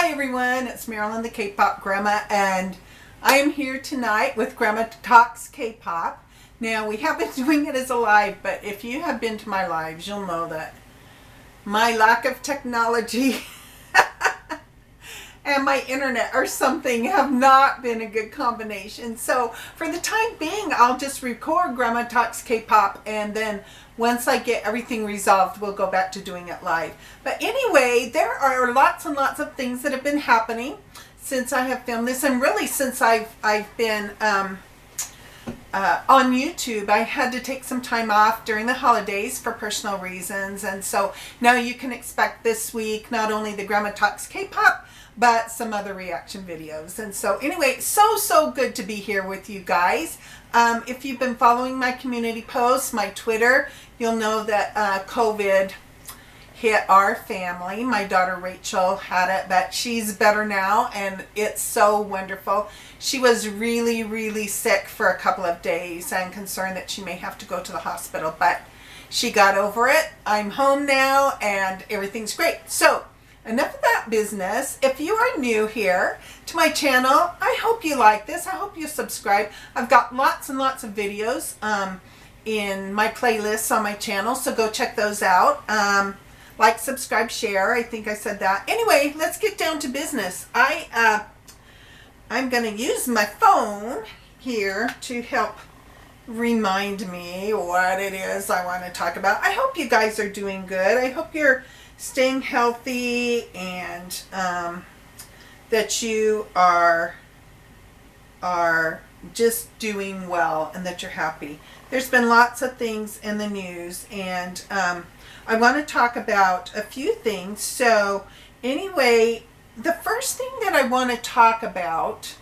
Hi everyone, it's Marilyn the Kpop Grandma, and I am here tonight with Grandma Talks Kpop. Now, we have been doing it as a live, but if you have been to my lives, you'll know that my lack of technology and my internet or something have not been a good combination. So for the time being, I'll just record Grandma Talks Kpop, and then once I get everything resolved, we'll go back to doing it live. But anyway, there are lots and lots of things that have been happening since I have filmed this, and really since I've been on YouTube. I had to take some time off during the holidays for personal reasons, and so now you can expect this week not only the Grandma Talks Kpop, but some other reaction videos. And so anyway, so good to be here with you guys. If you've been following my community posts, my Twitter, you'll know that COVID hit our family. My daughter Rachel had it, but she's better now, and it's so wonderful. She was really sick for a couple of days and concerned that she may have to go to the hospital, but she got over it. I'm home now and everything's great. So enough of that business. If you are new here to my channel, I hope you like this. I hope you subscribe. I've got lots and lots of videos in my playlists on my channel, so go check those out. Like, subscribe, share. I think I said that. Anyway, let's get down to business. I'm going to use my phone here to help remind me what it is I want to talk about. I hope you guys are doing good. I hope you're staying healthy, and that you are just doing well, and that you're happy. There's been lots of things in the news, and I want to talk about a few things. So anyway, the first thing that I want to talk about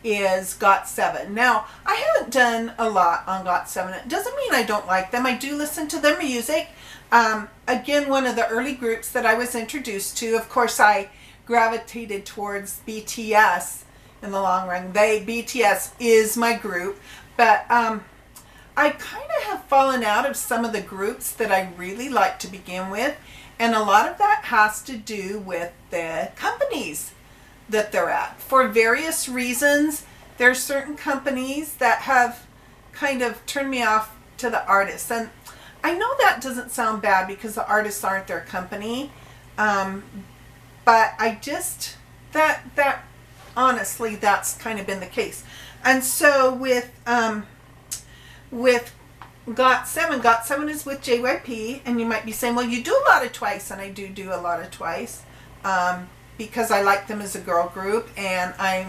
is Got7. Now, I haven't done a lot on Got7. It doesn't mean I don't like them. I do listen to their music. Again, one of the early groups that I was introduced to, of course, I gravitated towards BTS in the long run. BTS is my group, but I kind of have fallen out of some of the groups that I really like to begin with, and a lot of that has to do with the companies that they're at. For various reasons, there are certain companies that have kind of turned me off to the artists, and I know that doesn't sound bad because the artists aren't their company, but I just, that honestly, that's kind of been the case. And so with Got7, Got7 is with JYP, and you might be saying, well, you do a lot of Twice, and I do a lot of Twice, because I like them as a girl group, and I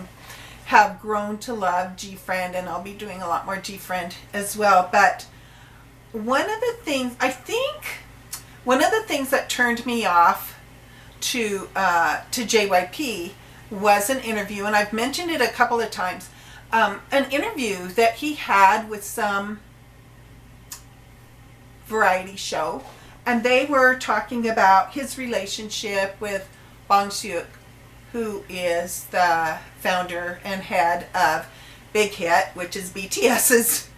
have grown to love G-Friend, and I'll be doing a lot more G-Friend as well. But one of the things that turned me off to JYP was an interview, and I've mentioned it a couple of times. An interview that he had with some variety show, and they were talking about his relationship with Jungkook, who is the founder and head of Big Hit, which is BTS's.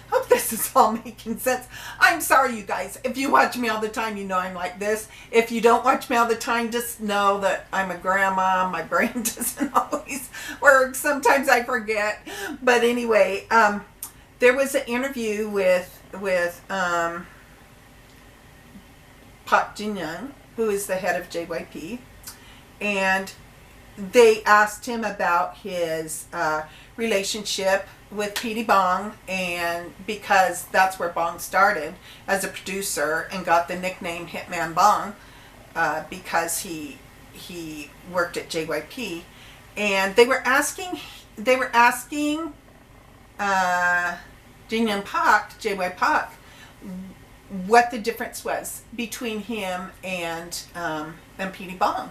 Hope this is all making sense. I'm sorry, you guys. If you watch me all the time, you know I'm like this. If you don't watch me all the time, just know that I'm a grandma. My brain doesn't always work. Sometimes I forget. But anyway, there was an interview with Park Jin-young, who is the head of JYP, and they asked him about his relationship with PD Bong, and because that's where Bong started as a producer and got the nickname Hitman Bong, because he worked at JYP, and they were asking Jin-young Park, JY what the difference was between him and PD Bong,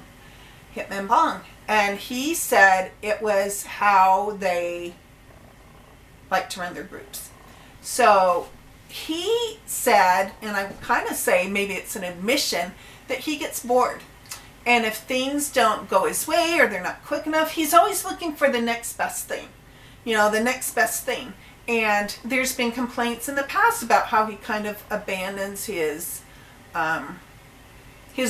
Hitman Bong, and he said it was how they like to run their groups. So he said, and I kind of say maybe it's an admission, that he gets bored, and if things don't go his way or they're not quick enough, he's always looking for the next best thing, the next best thing. And there's been complaints in the past about how he kind of abandons his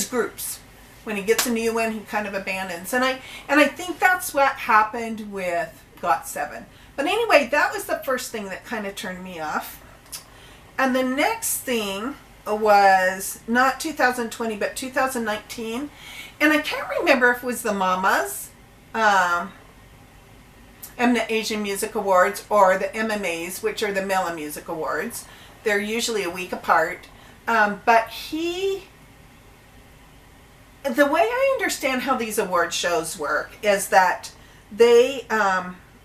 groups. when he gets a new one, he kind of abandons. And I think that's what happened with Got7. But anyway, that was the first thing that kind of turned me off. And the next thing was not 2020, but 2019. And I can't remember if it was the Mamas, Mnet Asian Music Awards, or the MMAs, which are the Mela Music Awards. They're usually a week apart. But the way I understand how these award shows work is that the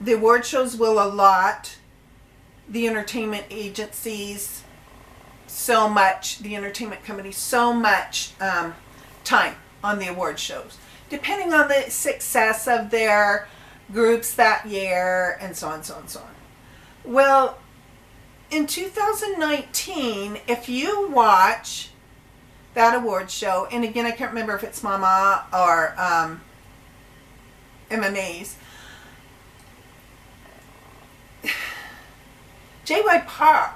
award shows will allot the entertainment agencies so much, the entertainment companies so much time on the award shows, depending on the success of their groups that year, and so on, so on, so on. Well, in 2019, if you watch that award show, and again, I can't remember if it's Mama or MMAs, JY Park,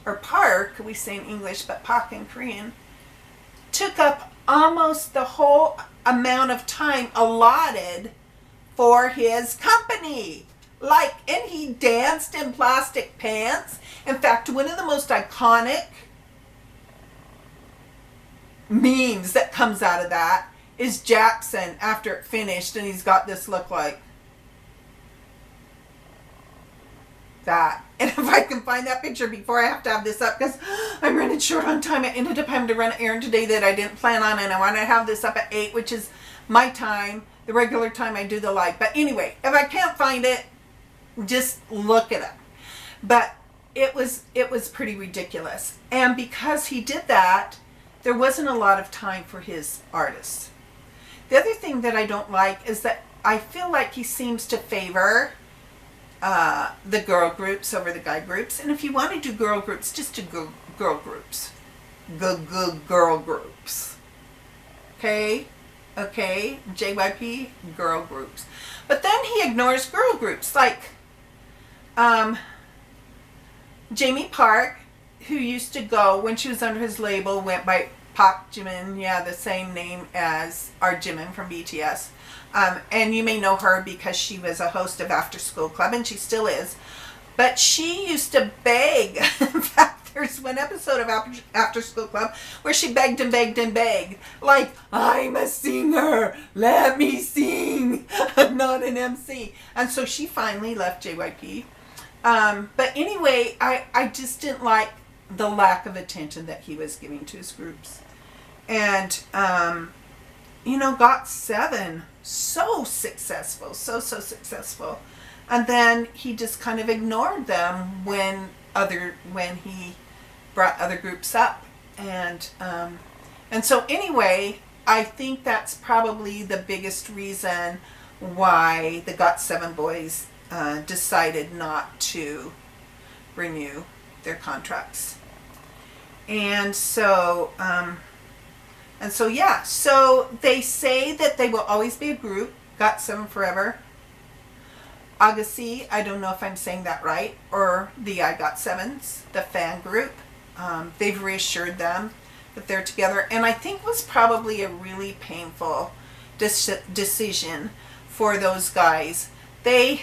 or Park, we say in English, but Park in Korean, took up almost the whole amount of time allotted for his company. And he danced in plastic pants. In fact, one of the most iconic memes that comes out of that is Jackson after it finished, and he's got this look like that. And if I can find that picture before I have to have this up, because I'm running short on time. I ended up having to run an errand today that I didn't plan on, and I want to have this up at 8, which is my time, the regular time I do the live. But anyway, if I can't find it, just look it up. But it was pretty ridiculous. And because he did that, there wasn't a lot of time for his artists. The other thing that I don't like is that I feel like he seems to favor the girl groups over the guy groups. And if you want to do girl groups, just do girl groups. Girl groups. Okay? JYP, girl groups. But then he ignores girl groups. Like Jamie Park, who used to go, when she was under his label, went by Park Jimin, the same name as our Jimin from BTS. And you may know her because she was a host of After School Club, and she still is. But she used to beg. In fact, there's one episode of After School Club where she begged and begged and begged. Like, I'm a singer. Let me sing. I'm not an MC. And so she finally left JYP. But anyway, I just didn't like the lack of attention that he was giving to his groups. And, Got7, so successful, so successful. And then he just kind of ignored them when he brought other groups up. And so anyway, I think that's probably the biggest reason why the Got7 boys decided not to renew their contracts. And so so they say that they will always be a group, Got7 forever. Agassi, I don't know if I'm saying that right, or the I Got7s, the fan group. They've reassured them that they're together, and I think was probably a really painful decision for those guys. They,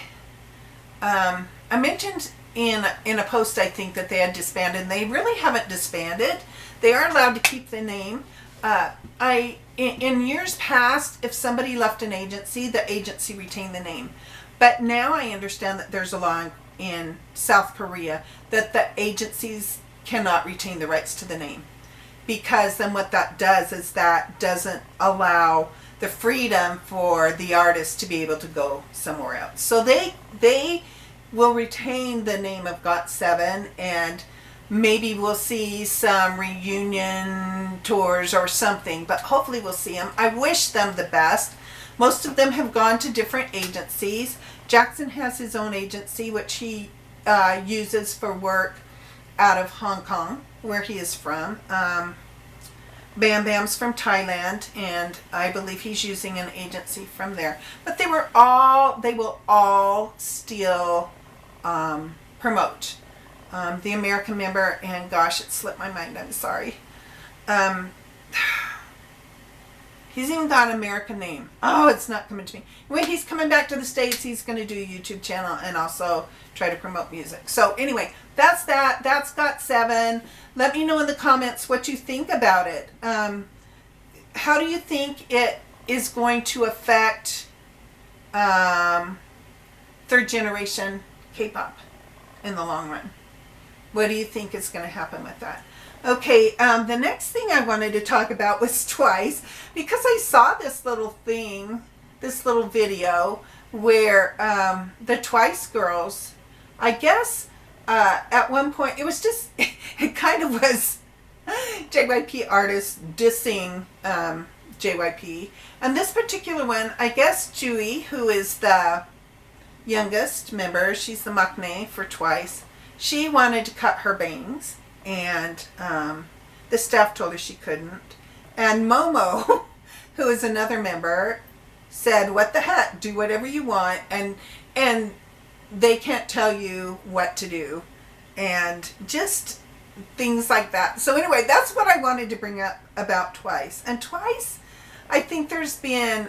I mentioned in a post, I think, that they had disbanded, and they really haven't disbanded. They are allowed to keep the name. In years past, if somebody left an agency, the agency retained the name. But now I understand that there's a law in South Korea that the agencies cannot retain the rights to the name. Because then what that does is that doesn't allow the freedom for the artist to be able to go somewhere else. So they will retain the name of Got7, and maybe we'll see some reunion tours or something, but hopefully we'll see them. I wish them the best. Most of them have gone to different agencies. Jackson has his own agency, which he uses for work out of Hong Kong, where he is from. Bam Bam's from Thailand, and I believe he's using an agency from there. But they will all still promote. The American member, and gosh, it slipped my mind, I'm sorry. He's even got an American name. Oh, it's not coming to me. When he's coming back to the States, he's going to do a YouTube channel and also try to promote music. So anyway, that's that. That's Got7. Let me know in the comments what you think about it. How do you think it is going to affect third generation K-pop in the long run? What do you think is going to happen with that? Okay, the next thing I wanted to talk about was Twice, because I saw this little thing, this little video where the Twice girls, I guess at one point, it was just, it kind of was JYP artists dissing JYP. And this particular one, I guess Jui, who is the youngest member, she's the maknae for Twice, she wanted to cut her bangs. And the staff told her she couldn't. And Momo, who is another member, said, what the heck, do whatever you want. And they can't tell you what to do. And just things like that. So anyway, that's what I wanted to bring up about Twice. And Twice, I think there's been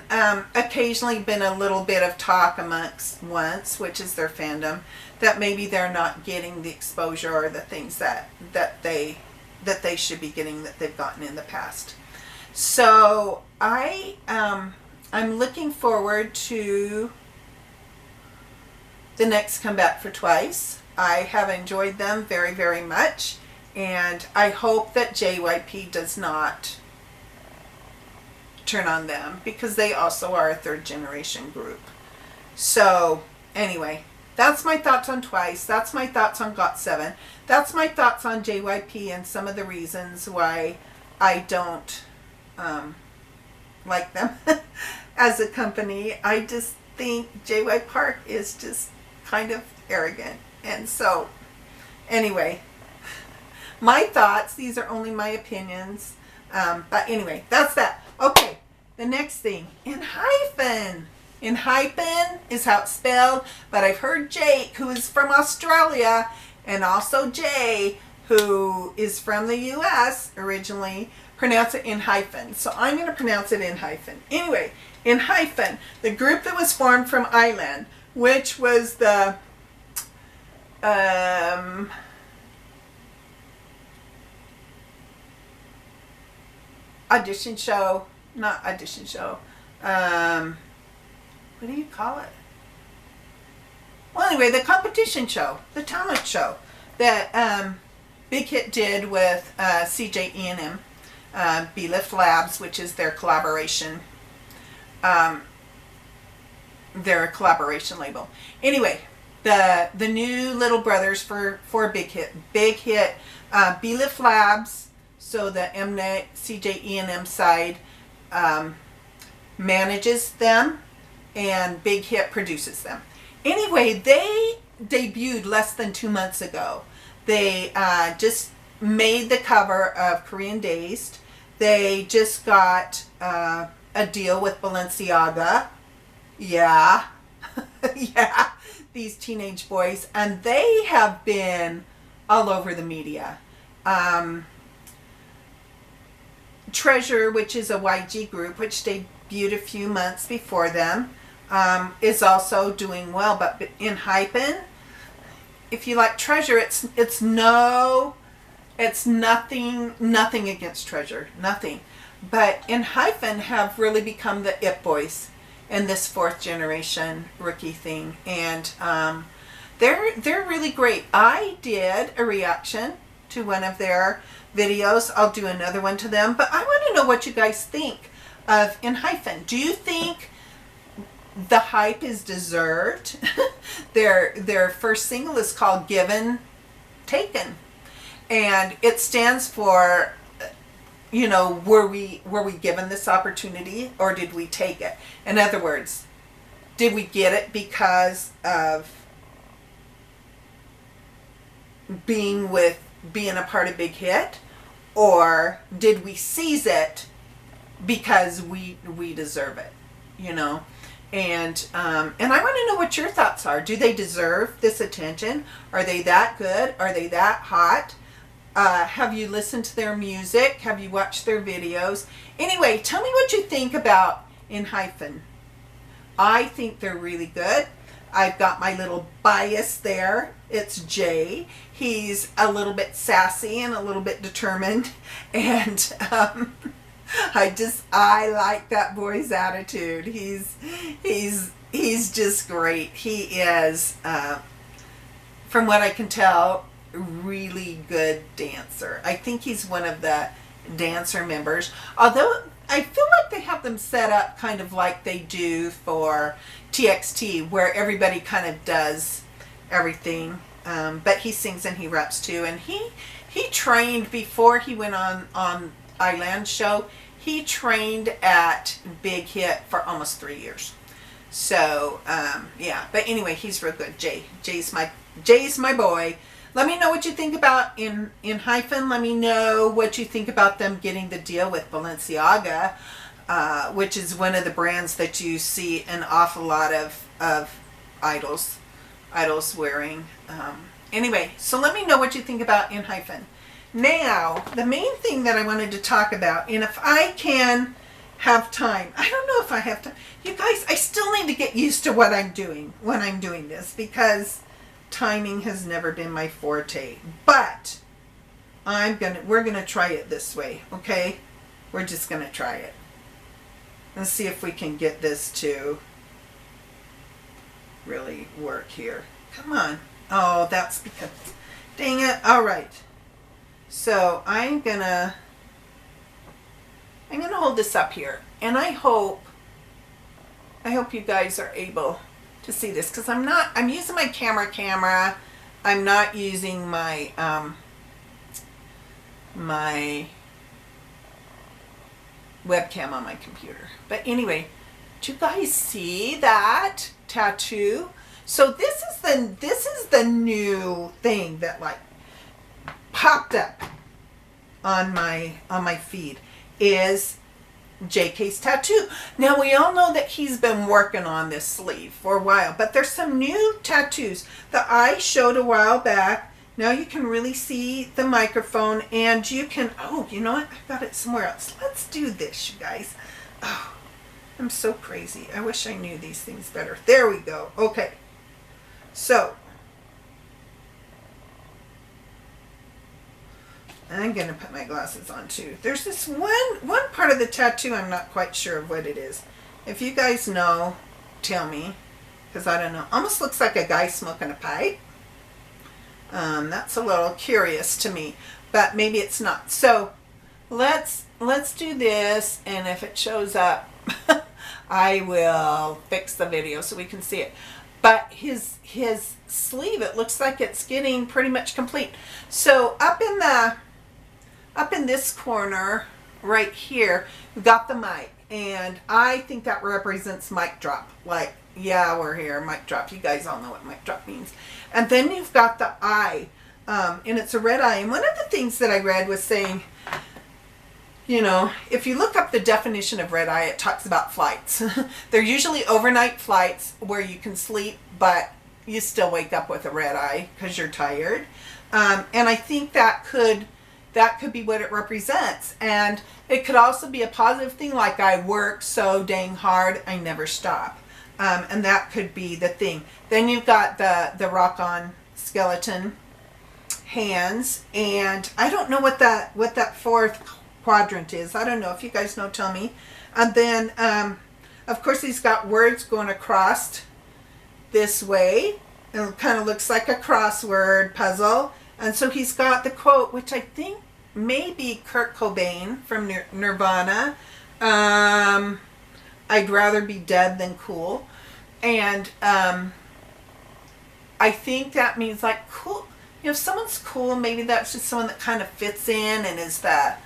occasionally been a little bit of talk amongst Once, which is their fandom, that maybe they're not getting the exposure or the things that they should be getting that they've gotten in the past. So I'm looking forward to the next comeback for Twice. I have enjoyed them very, very much, and I hope that JYP does not turn on them, because they also are a third generation group. So anyway, that's my thoughts on Twice. That's my thoughts on Got7. That's my thoughts on JYP and some of the reasons why I don't like them as a company. I just think JY Park is just kind of arrogant. And so anyway, my thoughts, these are only my opinions. But anyway, that's that. Okay, the next thing, Enhypen. Enhypen is how it's spelled, but I've heard Jake, who is from Australia, and also Jay, who is from the US originally, pronounce it Enhypen. So I'm going to pronounce it Enhypen. Anyway, Enhypen, the group that was formed from Ireland, which was the audition show, not audition show, what do you call it? Well, anyway, the competition show, the talent show that Big Hit did with CJ E&M, B-Lift Labs, which is their collaboration label. Anyway, the new little brothers for Big Hit. Big Hit, B-Lift Labs, so the Mnet, CJ E&M side manages them, and Big Hit produces them. Anyway, they debuted less than 2 months ago. They just made the cover of Korean Dazed. They just got a deal with Balenciaga. Yeah. Yeah. These teenage boys. And they have been all over the media. Treasure, which is a YG group, which debuted a few months before them, is also doing well. But Enhypen, if you like Treasure, it's nothing against Treasure, nothing. But Enhypen have really become the it boys in this fourth generation rookie thing, and they're really great. I did a reaction to one of their videos. I'll do another one to them, but I want to know what you guys think of Enhypen. Do you think the hype is deserved? Their first single is called Given Taken, and it stands for, you know, were we given this opportunity, or did we take it? In other words, did we get it because of being a part of Big Hit, or did we seize it because we deserve it, you know? And I want to know what your thoughts are. Do they deserve this attention? Are they that good? Are they that hot? Have you listened to their music? Have you watched their videos? Anyway, tell me what you think about Enhypen. I think they're really good. I've got my little bias there. It's Jay. He's a little bit sassy and a little bit determined. And I like that boy's attitude. He's just great. He is, from what I can tell, really good dancer. I think he's one of the dancer members. Although I feel like they have them set up kind of like they do for TXT, where everybody kind of does everything. But he sings and he raps too. And he trained before he went on Island Show. He trained at Big Hit for almost 3 years. So yeah. But anyway, he's real good. Jay's my boy. Let me know what you think about Enhypen. Let me know what you think about them getting the deal with Balenciaga, which is one of the brands that you see an awful lot of idols wearing. Anyway, so let me know what you think about Enhypen. Now, the main thing that I wanted to talk about, and if I can have time, I don't know if I have time. You guys, I still need to get used to what I'm doing when I'm doing this, because timing has never been my forte. But we're gonna try it this way, okay? We're just gonna try it. Let's see if we can get this to really work here. Come on. Oh, that's because, dang it. All right. So I'm gonna hold this up here, and I hope you guys are able to see this, because I'm using my camera. I'm not using my my webcam on my computer. But anyway, do you guys see that tattoo? So this is the new thing that like popped up on my feed, is JK's tattoo. Now we all know that he's been working on this sleeve for a while, but there's some new tattoos that I showed a while back. Now you can really see the microphone, and you can, oh, you know what? I've got it somewhere else. Let's do this, you guys. Oh, I'm so crazy. I wish I knew these things better. There we go. Okay. So I'm going to put my glasses on too. There's this one part of the tattoo I'm not quite sure of what it is. If you guys know, tell me, because I don't know. Almost looks like a guy smoking a pipe. That's a little curious to me, but maybe it's not. So let's do this, and if it shows up, I will fix the video so we can see it. But his sleeve, it looks like it's getting pretty much complete. So up in this corner right here, we've got the mic, and I think that represents mic drop. Like, yeah, we're here, mic drop. You guys all know what mic drop means. And then you've got the eye, and it's a red eye. And one of the things that I read was saying, you know, if you look up the definition of red eye, it talks about flights. They're usually overnight flights where you can sleep, but you still wake up with a red eye because you're tired. And I think that could be what it represents. And it could also be a positive thing, like I work so dang hard, I never stop. And that could be the thing. Then you've got the rock-on skeleton hands, and I don't know what that fourth quadrant is. I don't know. If you guys know, tell me. And then, of course, he's got words going across this way. It kind of looks like a crossword puzzle. And so he's got the quote, which I think may be Kurt Cobain from Nirvana. I'd rather be dead than cool. And I think that means like cool. You know, if someone's cool, maybe that's just someone that kind of fits in and is that,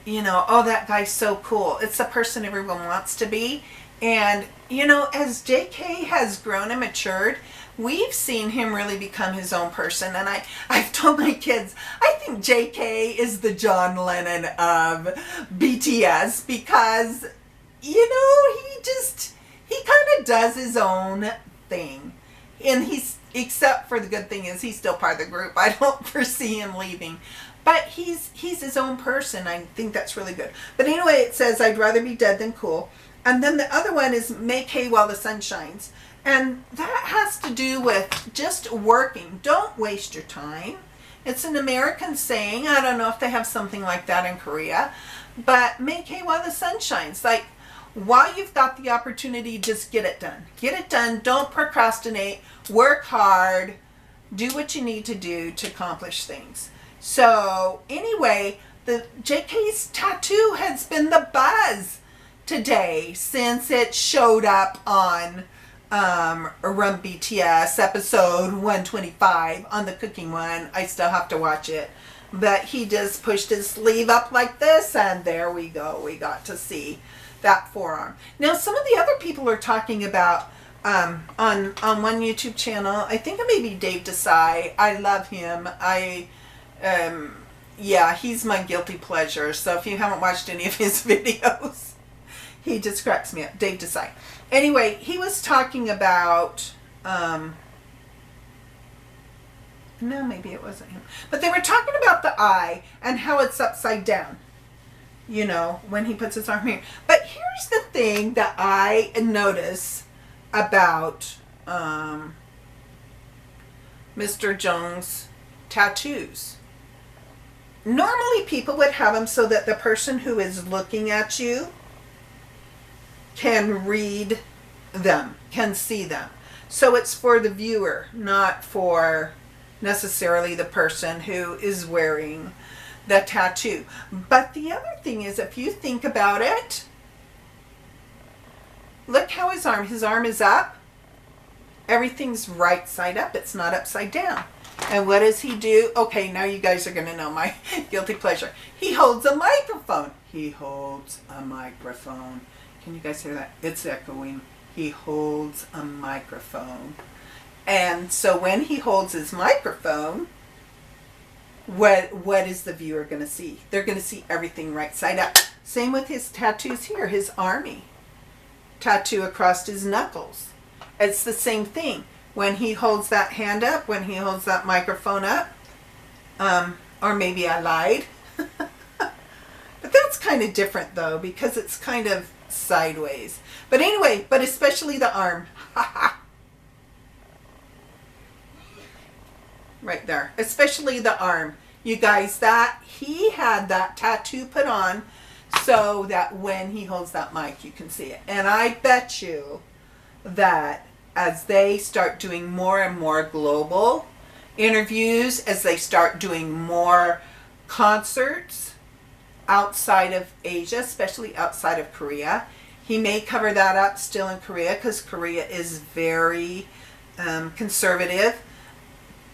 you know, oh, that guy's so cool. It's the person everyone wants to be. And, you know, as JK has grown and matured, we've seen him really become his own person. And I've told my kids, I think JK is the John Lennon of BTS, because, you know, he kind of does his own thing. And except for the good thing is he's still part of the group. I don't foresee him leaving. But he's his own person. I think that's really good. But anyway, it says, I'd rather be dead than cool. And then the other one is make hay while the sun shines. And that has to do with just working. Don't waste your time. It's an American saying. I don't know if they have something like that in Korea. But make hay while the sun shines. Like, while you've got the opportunity, just get it done. Get it done. Don't procrastinate. Work hard. Do what you need to do to accomplish things. So anyway, the JK's tattoo has been the buzz today since it showed up on Run BTS episode 125 on the cooking one. I still have to watch it. But he just pushed his sleeve up like this, and there we go. We got to see that forearm. Now, some of the other people are talking about on one YouTube channel. I think it may be Dave Desai. I love him. Yeah, he's my guilty pleasure. So if you haven't watched any of his videos, he just cracks me up. Dave Desai. Anyway, he was talking about, no, maybe it wasn't him. But they were talking about the eye and how it's upside down, you know, when he puts his arm here. But here's the thing that I notice about Mr. Jung's tattoos. Normally people would have them so that the person who is looking at you can read them, can see them. So it's for the viewer, not for necessarily the person who is wearing the tattoo. But the other thing is, if you think about it, look how his arm is up. Everything's right side up. It's not upside down. And what does he do? Okay, now you guys are going to know my guilty pleasure. He holds a microphone. He holds a microphone. Can you guys hear that? It's echoing. He holds a microphone. And so when he holds his microphone, what is the viewer going to see? They're going to see everything right side up. Same with his tattoos here. His army tattoo across his knuckles. It's the same thing. When he holds that hand up, when he holds that microphone up, or maybe I lied. But that's kind of different though, because it's kind of sideways. But anyway, but especially the arm. Right there. Especially the arm. You guys, that he had that tattoo put on so that when he holds that mic, you can see it. And I bet you that as they start doing more and more global interviews, as they start doing more concerts outside of Asia, especially outside of Korea, he may cover that up still in Korea, because Korea is very conservative.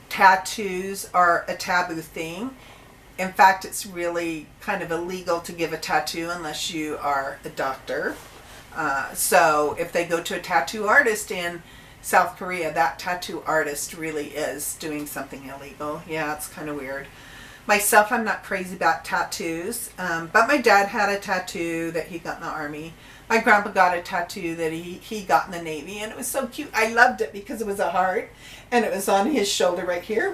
Tattoos are a taboo thing. In fact, it's really kind of illegal to give a tattoo unless you are a doctor. So if they go to a tattoo artist in South Korea, that tattoo artist really is doing something illegal. Yeah, it's kind of weird. Myself, I'm not crazy about tattoos, but my dad had a tattoo that he got in the Army. My grandpa got a tattoo that he got in the Navy, and it was so cute. I loved it because it was a heart, and it was on his shoulder right here.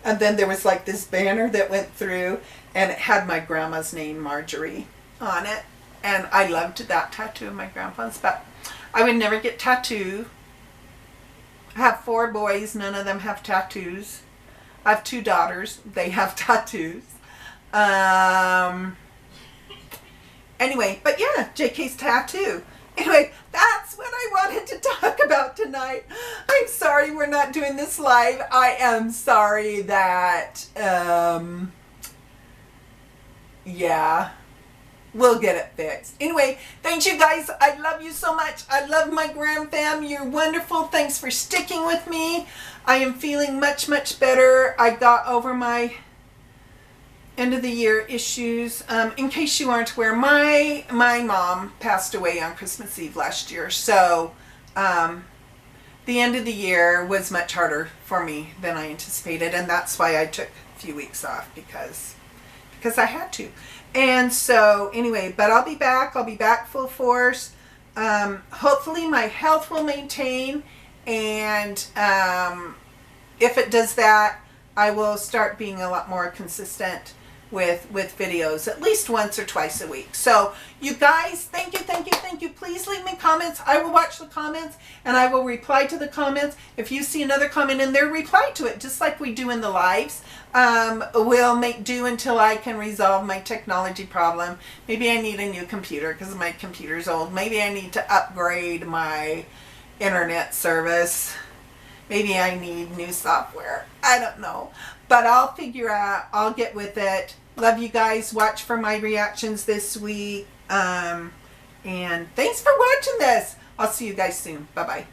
And then there was like this banner that went through, and it had my grandma's name, Marjorie, on it. And I loved that tattoo of my grandpa's, but I would never get tattooed. I have 4 boys. None of them have tattoos. I have 2 daughters. They have tattoos. Anyway, but yeah, JK's tattoo. Anyway, that's what I wanted to talk about tonight. I'm sorry we're not doing this live. I am sorry that, yeah, we'll get it fixed. Anyway, thanks you guys. I love you so much. I love my Gram fam. You're wonderful. Thanks for sticking with me. I am feeling much, much better. I got over my end of the year issues. In case you aren't aware, my mom passed away on Christmas Eve last year. So the end of the year was much harder for me than I anticipated. And that's why I took a few weeks off, because I had to. And so anyway, but I'll be back. I'll be back full force. Hopefully my health will maintain. And if it does that, I will start being a lot more consistent with videos at least once or twice a week. So you guys, thank you. Please leave me comments. I will watch the comments and I will reply to the comments. If you see another comment in there, reply to it just like we do in the lives. We'll make do until I can resolve my technology problem. Maybe I need a new computer because my computer's old. Maybe I need to upgrade my internet service. Maybe I need new software. I don't know. But I'll figure out. I'll get with it. Love you guys. Watch for my reactions this week. And thanks for watching this. I'll see you guys soon. Bye-bye.